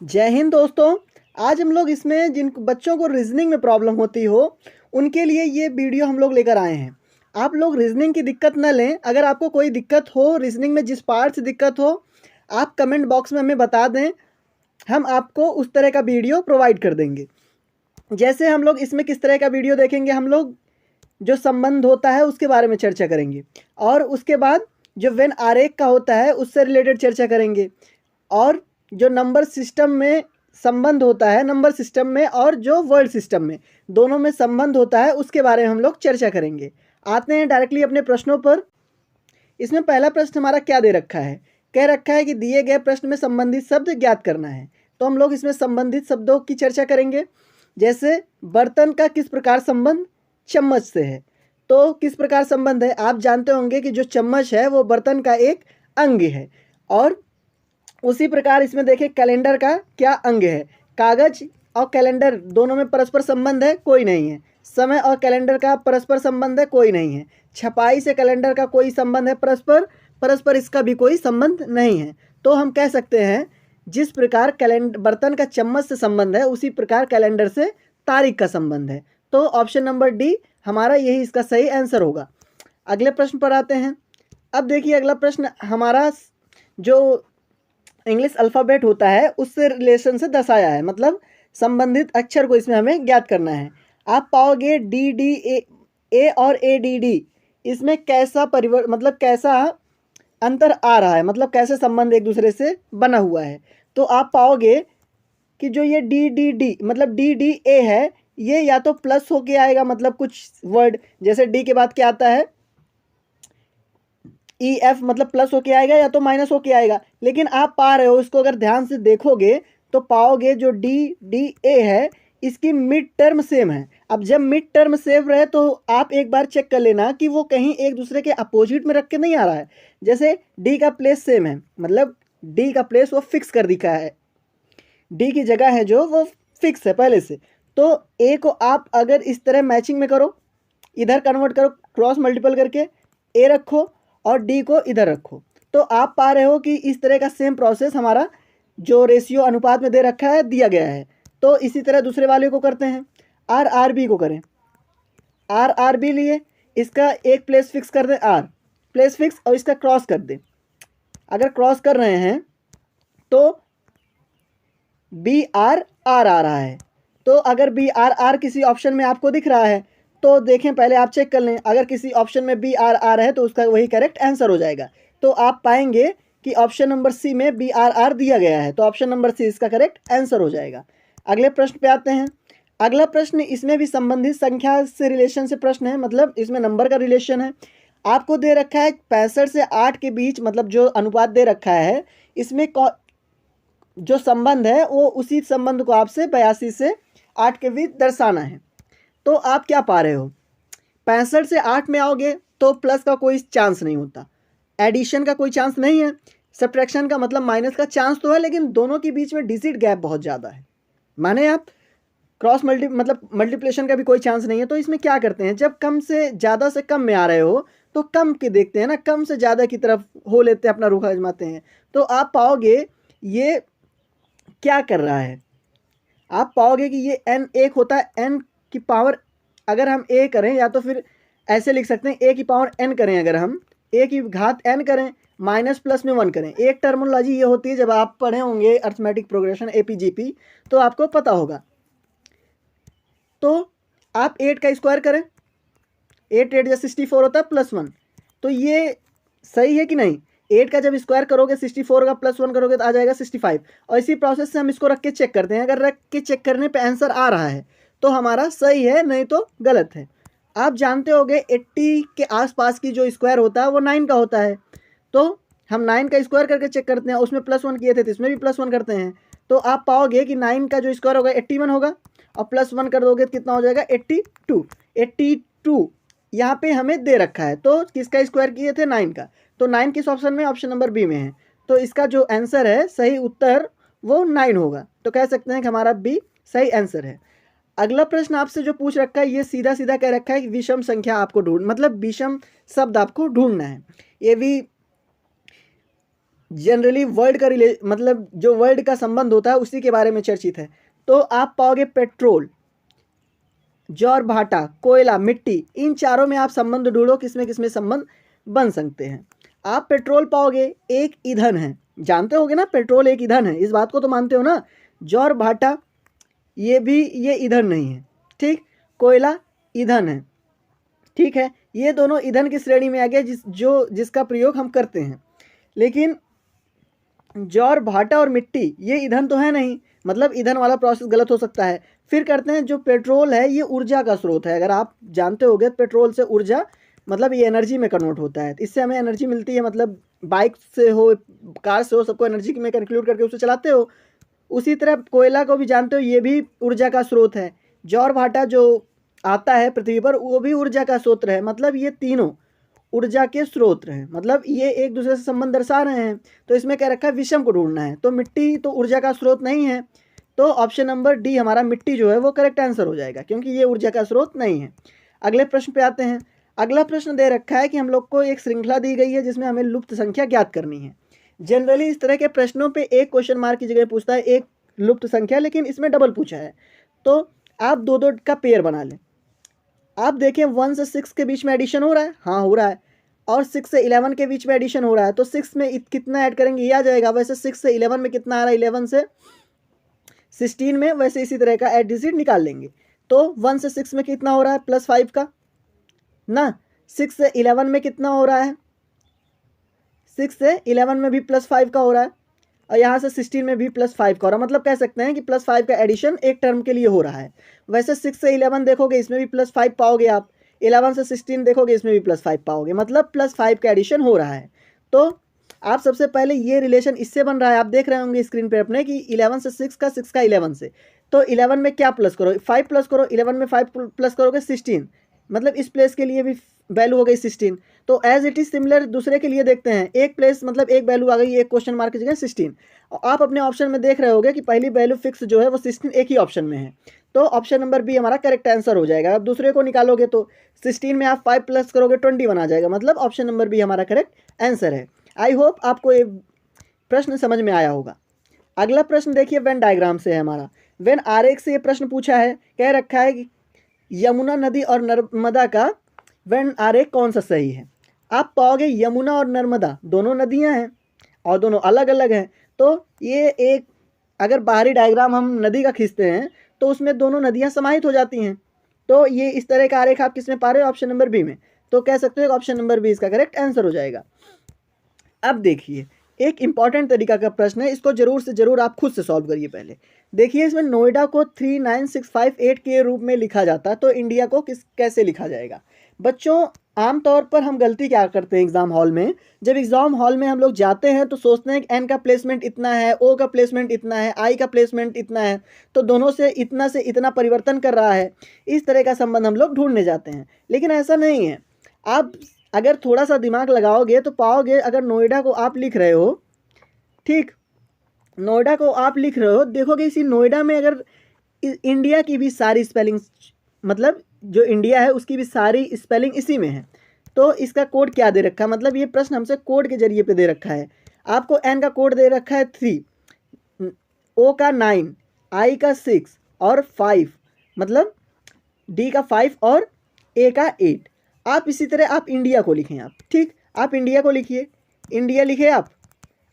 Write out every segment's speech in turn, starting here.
जय हिंद दोस्तों। आज हम लोग इसमें जिन बच्चों को रीजनिंग में प्रॉब्लम होती हो उनके लिए ये वीडियो हम लोग लेकर आए हैं। आप लोग रीजनिंग की दिक्कत न लें। अगर आपको कोई दिक्कत हो रीजनिंग में, जिस पार्ट से दिक्कत हो, आप कमेंट बॉक्स में हमें बता दें, हम आपको उस तरह का वीडियो प्रोवाइड कर देंगे। जैसे हम लोग इसमें किस तरह का वीडियो देखेंगे, हम लोग जो संबंध होता है उसके बारे में चर्चा करेंगे, और उसके बाद जो वेन आरेख का होता है उससे रिलेटेड चर्चा करेंगे, और जो नंबर सिस्टम में संबंध होता है, नंबर सिस्टम में और जो वर्ड सिस्टम में, दोनों में संबंध होता है, उसके बारे में हम लोग चर्चा करेंगे। आते हैं डायरेक्टली अपने प्रश्नों पर। इसमें पहला प्रश्न हमारा क्या दे रखा है? कह रखा है कि दिए गए प्रश्न में संबंधित शब्द ज्ञात करना है। तो हम लोग इसमें संबंधित शब्दों की चर्चा करेंगे। जैसे बर्तन का किस प्रकार संबंध चम्मच से है। तो किस प्रकार संबंध है? आप जानते होंगे कि जो चम्मच है वो बर्तन का एक अंग है। और उसी प्रकार इसमें देखें, कैलेंडर का क्या अंग है? कागज और कैलेंडर दोनों में परस्पर संबंध है? कोई नहीं है। समय और कैलेंडर का परस्पर संबंध है? कोई नहीं है। छपाई से कैलेंडर का कोई संबंध है परस्पर? परस्पर इसका भी कोई संबंध नहीं है। तो हम कह सकते हैं जिस प्रकार कैलेंडर बर्तन का चम्मच से संबंध है, उसी प्रकार कैलेंडर से तारीख का संबंध है। तो ऑप्शन नंबर डी हमारा यही इसका सही आंसर होगा। अगले प्रश्न पर आते हैं। अब देखिए, अगला प्रश्न हमारा जो इंग्लिश अल्फ़ाबेट होता है उससे रिलेशन से दर्शाया है, मतलब संबंधित अक्षर को इसमें हमें ज्ञात करना है। आप पाओगे डी डी ए और ए डी डी, इसमें कैसा मतलब कैसा अंतर आ रहा है, मतलब कैसे संबंध एक दूसरे से बना हुआ है। तो आप पाओगे कि जो ये डी डी डी मतलब डी डी ए है, ये या तो प्लस होके आएगा, मतलब कुछ वर्ड जैसे डी के बाद क्या आता है, ई एफ, मतलब प्लस होके आएगा, या तो माइनस होके आएगा। लेकिन आप पा रहे हो, इसको अगर ध्यान से देखोगे तो पाओगे जो डी डी ए है इसकी मिड टर्म सेम है। अब जब मिड टर्म सेम रहे तो आप एक बार चेक कर लेना कि वो कहीं एक दूसरे के अपोजिट में रख के नहीं आ रहा है। जैसे डी का प्लेस सेम है, मतलब डी का प्लेस वो फिक्स कर दिखा है, डी की जगह है जो वो फिक्स है पहले से। तो ए को आप अगर इस तरह मैचिंग में करो, इधर कन्वर्ट करो, क्रॉस मल्टीपल करके ए रखो और डी को इधर रखो, तो आप पा रहे हो कि इस तरह का सेम प्रोसेस हमारा जो रेशियो अनुपात में दे रखा है दिया गया है। तो इसी तरह दूसरे वाले को करते हैं, आर आर बी को करें। आर आर बी लिए, इसका एक प्लेस फिक्स कर दें, आर प्लेस फिक्स, और इसका क्रॉस कर दें। अगर क्रॉस कर रहे हैं तो बी आर आर आ रहा है। तो अगर बी आर आर किसी ऑप्शन में आपको दिख रहा है तो देखें, पहले आप चेक कर लें, अगर किसी ऑप्शन में बी आर आर है तो उसका वही करेक्ट आंसर हो जाएगा। तो आप पाएंगे कि ऑप्शन नंबर सी में बी आर आर दिया गया है, तो ऑप्शन नंबर सी इसका करेक्ट आंसर हो जाएगा। अगले प्रश्न पे आते हैं। अगला प्रश्न इसमें भी संबंधित संख्या से रिलेशन से प्रश्न है, मतलब इसमें नंबर का रिलेशन है। आपको दे रखा है 65 से 8 के बीच, मतलब जो अनुपात दे रखा है इसमें जो संबंध है वो उसी संबंध को आपसे 82 से 8 के बीच दर्शाना है। तो आप क्या पा रहे हो, 65 से 8 में आओगे तो प्लस का कोई चांस नहीं होता, एडिशन का कोई चांस नहीं है, सब्ट्रैक्शन का मतलब माइनस का चांस तो है, लेकिन दोनों के बीच में डिजिट गैप बहुत ज़्यादा है, माने आप क्रॉस मतलब मल्टीप्लिकेशन का भी कोई चांस नहीं है। तो इसमें क्या करते हैं, जब कम से ज़्यादा से कम में आ रहे हो तो कम के देखते हैं ना, कम से ज़्यादा की तरफ हो लेते हैं, अपना रुख आजमाते हैं। तो आप पाओगे ये क्या कर रहा है, आप पाओगे कि ये n एक होता है, n की पावर अगर हम a करें, या तो फिर ऐसे लिख सकते हैं a की पावर n करें, अगर हम a की घात n करें, माइनस प्लस में 1 करें। एक टर्मिनोलॉजी ये होती है, जब आप पढ़े होंगे अर्थमेटिक प्रोग्रेशन APGP तो आपको पता होगा। तो आप 8 का स्क्वायर करें, 8 8 या 64 होता है प्लस 1, तो ये सही है कि नहीं? 8 का जब स्क्वायर करोगे 64 का प्लस 1 करोगे तो आ जाएगा 65। और इसी प्रोसेस से हम इसको रख के चेक करते हैं, अगर रख के चेक करने पे आंसर आ रहा है तो हमारा सही है, नहीं तो गलत है। आप जानते होंगे 80 के आसपास की जो स्क्वायर होता है वो 9 का होता है, तो हम 9 का स्क्वायर करके चेक करते हैं, उसमें प्लस 1 किए थे तो इसमें भी प्लस 1 करते हैं। तो आप पाओगे कि 9 का जो स्क्वायर होगा 81 होगा, और प्लस 1 कर दोगे तो कितना हो जाएगा 82। 82 यहाँ पे हमें दे रखा है, तो किसका स्क्वायर किए थे 9 का, तो 9 किस ऑप्शन में, ऑप्शन नंबर बी में है। तो इसका जो आंसर है, सही उत्तर वो 9 होगा। तो कह सकते हैं कि हमारा बी सही आंसर है। अगला प्रश्न आपसे जो पूछ रखा है ये सीधा सीधा कह रखा है कि विषम संख्या आपको मतलब विषम शब्द आपको ढूंढना है। ये भी जनरली वर्ल्ड का मतलब जो वर्ल्ड का संबंध होता है उसी के बारे में चर्चित है। तो आप पाओगे पेट्रोल, ज्वार भाटा, कोयला, मिट्टी, इन चारों में आप संबंध ढूंढो किसमें किसमें संबंध बन सकते हैं। आप पेट्रोल पाओगे, एक ईंधन है, जानते होगे ना पेट्रोल एक ईंधन है, इस बात को तो मानते हो ना। ज्वार भाटा ये ईंधन नहीं है, ठीक। कोयला ईंधन है, ठीक है, ये दोनों ईंधन की श्रेणी में आ गया जिसका प्रयोग हम करते हैं। लेकिन ज्वार भाटा और मिट्टी ये ईंधन तो है नहीं, मतलब ईंधन वाला प्रोसेस गलत हो सकता है। फिर करते हैं जो पेट्रोल है ये ऊर्जा का स्रोत है, अगर आप जानते होगे पेट्रोल से ऊर्जा मतलब ये एनर्जी में कन्वर्ट होता है, इससे हमें एनर्जी मिलती है, मतलब बाइक से हो कार से हो सबको एनर्जी में इंक्लूड करके उसे चलाते हो। उसी तरह कोयला को भी जानते हो, ये भी ऊर्जा का स्रोत है। ज्वार भाटा जो आता है पृथ्वी पर वो भी ऊर्जा का स्रोत है, मतलब ये तीनों ऊर्जा के स्रोत हैं, मतलब ये एक दूसरे से संबंध दर्शा रहे हैं। तो इसमें क्या रखा है, विषम को ढूंढना है। तो मिट्टी तो ऊर्जा का स्रोत नहीं है, तो ऑप्शन नंबर डी हमारा मिट्टी जो है वो करेक्ट आंसर हो जाएगा, क्योंकि ये ऊर्जा का स्रोत नहीं है। अगले प्रश्न पे आते हैं। अगला प्रश्न दे रखा है कि हम लोग को एक श्रृंखला दी गई है जिसमें हमें लुप्त संख्या ज्ञात करनी है। जनरली इस तरह के प्रश्नों पे एक क्वेश्चन मार्क की जगह पूछता है एक लुप्त संख्या, लेकिन इसमें डबल पूछा है, तो आप दो दो का पेयर बना लें। आप देखें 1 से 6 के बीच में एडिशन हो रहा है, हाँ हो रहा है, और 6 से 11 के बीच में एडिशन हो रहा है, तो 6 में कितना ऐड करेंगे ये आ जाएगा। वैसे 6 से 11 में कितना आ रहा है, 11 से 16 में, वैसे इसी तरह का ऐड डिजिट निकाल लेंगे। तो 1 से 6 में कितना हो रहा है, +5 का ना। 6 से 11 में कितना हो रहा है, 6 से 11 में भी +5 का हो रहा है, और यहाँ से 16 में भी +5 का हो रहा है। मतलब कह सकते हैं कि +5 का एडिशन एक टर्म के लिए हो रहा है। वैसे 6 से 11 देखोगे इसमें भी +5 पाओगे आप, 11 से 16 देखोगे इसमें भी +5 पाओगे, मतलब +5 का एडिशन हो रहा है। तो आप सबसे पहले ये रिलेशन इससे बन रहा है, आप देख रहे होंगे स्क्रीन पे अपने कि 11 से 6 का 6 का 11 से, तो 11 में क्या प्लस करो, 5 प्लस करो, 11 में 5 प्लस करोगे 16, मतलब इस प्लेस के लिए भी वैल्यू हो गई 16। तो एज इट इज सिमिलर दूसरे के लिए देखते हैं, एक प्लेस मतलब एक वैल्यू आ गई, एक क्वेश्चन मार्क की जगह 16। और आप अपने ऑप्शन में देख रहे होगे कि पहली वैल्यू फिक्स जो है वो 16 एक ही ऑप्शन में है, तो ऑप्शन नंबर बी हमारा करेक्ट आंसर हो जाएगा। अब दूसरे को निकालोगे तो 16 में आप 5 प्लस करोगे 20 बना जाएगा, मतलब ऑप्शन नंबर बी हमारा करेक्ट आंसर है। आई होप आपको ये प्रश्न समझ में आया होगा। अगला प्रश्न देखिए वेन डायग्राम से है हमारा। वेन आरेख से ये प्रश्न पूछा है, कह रखा है कि यमुना नदी और नर्मदा का वेन आरेख कौन सा सही है। आप पाओगे यमुना और नर्मदा दोनों नदियां हैं और दोनों अलग अलग हैं, तो ये एक अगर बाहरी डायग्राम हम नदी का खींचते हैं तो उसमें दोनों नदियां समाहित हो जाती हैं। तो ये इस तरह का आरेख आप किस में पा रहे हो, ऑप्शन नंबर बी में, तो कह सकते हो ऑप्शन नंबर बी इसका करेक्ट आंसर हो जाएगा। अब देखिए एक इंपॉर्टेंट तरीका का प्रश्न है, इसको जरूर से जरूर आप खुद से सॉल्व करिए। पहले देखिए इसमें नोएडा को 39658 के रूप में लिखा जाता है, तो इंडिया को कैसे लिखा जाएगा। बच्चों आमतौर पर हम गलती क्या करते हैं एग्जाम हॉल में, जब एग्जाम हॉल में हम लोग जाते हैं तो सोचते हैं कि एन का प्लेसमेंट इतना है, ओ का प्लेसमेंट इतना है, आई का प्लेसमेंट इतना है, तो दोनों से इतना परिवर्तन कर रहा है, इस तरह का संबंध हम लोग ढूंढने जाते हैं। लेकिन ऐसा नहीं है, आप अगर थोड़ा सा दिमाग लगाओगे तो पाओगे अगर नोएडा को आप लिख रहे हो, ठीक, नोएडा को आप लिख रहे हो, देखोगे इसी नोएडा में अगर इंडिया की भी सारी स्पेलिंग, मतलब जो इंडिया है उसकी भी सारी स्पेलिंग इसी में है, तो इसका कोड क्या दे रखा है, मतलब ये प्रश्न हमसे कोड के जरिए पे दे रखा है। आपको एन का कोड दे रखा है 3, ओ का 9, आई का 6 और 5, मतलब डी का 5 और ए का 8। आप इसी तरह आप इंडिया को लिखें, आप ठीक, आप इंडिया को लिखिए, इंडिया लिखे आप।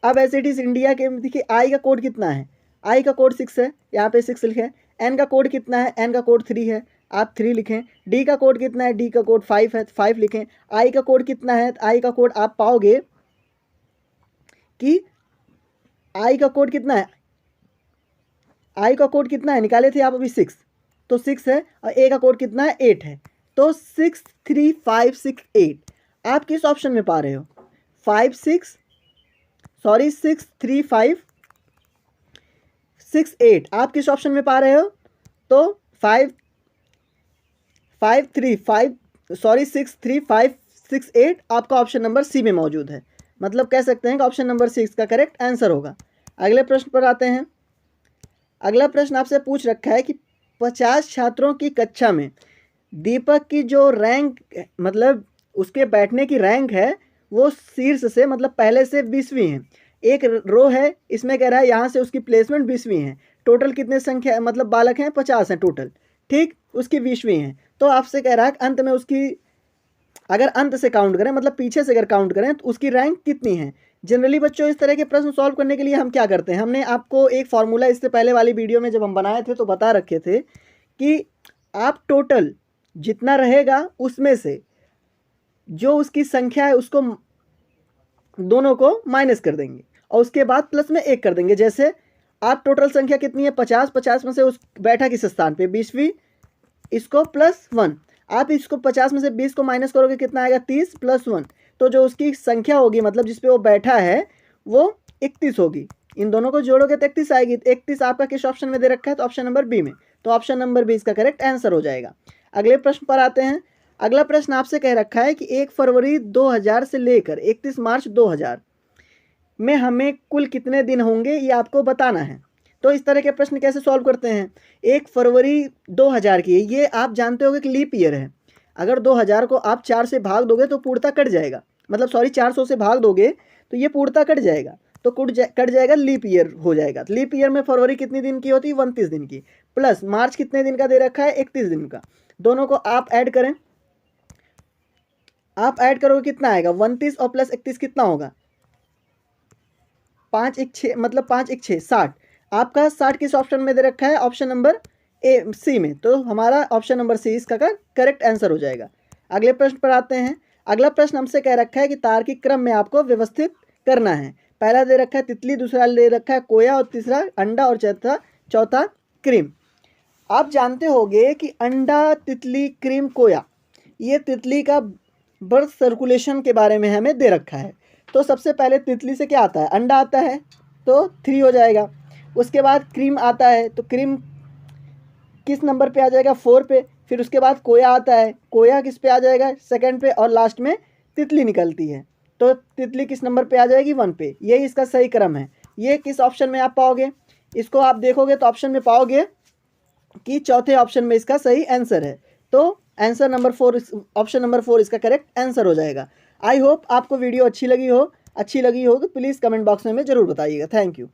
अब एज इट इज इंडिया के देखिए आई का कोड कितना है, आई का कोड 6 है, यहाँ पे 6 लिखें। एन का कोड कितना है, एन का कोड 3 है, आप 3 लिखें। डी का कोड कितना है, डी का कोड 5 है, 5 लिखें। आई का कोड कितना है, आई का कोड आप पाओगे कि आई का कोड कितना है, आई का कोड कितना है निकाले थे आप अभी 6, तो 6 है, और ए का कोड कितना है 8 है, तो 63568 आप किस ऑप्शन में पा रहे हो, 63568 आप किस ऑप्शन में पा रहे हो, तो 63568 आपका ऑप्शन नंबर सी में मौजूद है, मतलब कह सकते हैं कि ऑप्शन नंबर 6 का करेक्ट आंसर होगा। अगले प्रश्न पर आते हैं। अगला प्रश्न आपसे पूछ रखा है कि 50 छात्रों की कक्षा में दीपक की जो रैंक, मतलब उसके बैठने की रैंक है वो शीर्ष से मतलब पहले से 20वीं है, एक रो है, इसमें कह रहा है यहाँ से उसकी प्लेसमेंट 20वीं है। टोटल कितने संख्या मतलब बालक हैं, 50 हैं टोटल, ठीक, उसकी 20वीं है। तो आपसे कह रहा है अंत में उसकी, अगर अंत से काउंट करें मतलब पीछे से अगर काउंट करें तो उसकी रैंक कितनी है। जनरली बच्चों इस तरह के प्रश्न सॉल्व करने के लिए हम क्या करते हैं, हमने आपको एक फॉर्मूला इससे पहले वाली वीडियो में जब हम बनाए थे तो बता रखे थे कि आप टोटल जितना रहेगा उसमें से जो उसकी संख्या है उसको दोनों को माइनस कर देंगे और उसके बाद प्लस में 1 कर देंगे। जैसे आप टोटल संख्या कितनी है 50, 50 में से उस बैठा किस स्थान पे 20वीं, इसको +1, आप इसको 50 में से 20 को माइनस करोगे कितना आएगा 30 + 1, तो जो उसकी संख्या होगी मतलब जिस पे वो बैठा है वो 31 होगी। इन दोनों को जोड़ोगे तो 31 आएगी। 31 आपका किस ऑप्शन में दे रखा है, तो ऑप्शन नंबर बी में, तो ऑप्शन नंबर बी इसका करेक्ट आंसर हो जाएगा। अगले प्रश्न पर आते हैं। अगला प्रश्न आपसे कह रखा है कि 1 फरवरी 2000 से लेकर 31 मार्च 2000 में हमें कुल कितने दिन होंगे ये आपको बताना है। तो इस तरह के प्रश्न कैसे सॉल्व करते हैं, 1 फरवरी 2000 की ये आप जानते होंगे कि लीप ईयर है। अगर 2000 को आप 4 से भाग दोगे तो पूर्णतः कट जाएगा, मतलब सॉरी 400 से भाग दोगे तो ये पूर्णतः कट जाएगा, तो कट जाएगा, लीप ईयर हो जाएगा। लीप ईयर में फरवरी कितने दिन की होती है 29 दिन की, प्लस मार्च कितने दिन का दे रखा है 31 दिन का। दोनों को आप ऐड करें, आप ऐड करोगे कितना आएगा 29 और प्लस 31 कितना होगा 5 1 6, मतलब 5 1 6 60। आपका 60 किस ऑप्शन में दे रखा है, ऑप्शन नंबर ए सी में, तो हमारा ऑप्शन नंबर सी इसका करेक्ट आंसर हो जाएगा। अगले प्रश्न पर आते हैं। अगला प्रश्न हमसे कह रखा है कि तार्किक क्रम में आपको व्यवस्थित करना है। पहला दे रखा है तितली, दूसरा दे रखा है कोया और तीसरा अंडा और चौथा क्रीम। आप जानते होंगे कि अंडा, तितली, क्रीम, कोया, ये तितली का बर्थ सर्कुलेशन के बारे में हमें दे रखा है। तो सबसे पहले तितली से क्या आता है, अंडा आता है तो 3 हो जाएगा। उसके बाद क्रीम आता है तो क्रीम किस नंबर पे आ जाएगा 4 पे। फिर उसके बाद कोया आता है, कोया किस पे आ जाएगा 2nd पे, और लास्ट में तितली निकलती है तो तितली किस नंबर पे आ जाएगी 1 पे। यही इसका सही क्रम है। ये किस ऑप्शन में आप पाओगे, इसको आप देखोगे तो ऑप्शन में पाओगे कि चौथे ऑप्शन में इसका सही आंसर है। तो आंसर नंबर 4, ऑप्शन नंबर 4 इसका करेक्ट आंसर हो जाएगा। आई होप आपको वीडियो अच्छी लगी हो तो प्लीज़ कमेंट बॉक्स में ज़रूर बताइएगा। Thank you.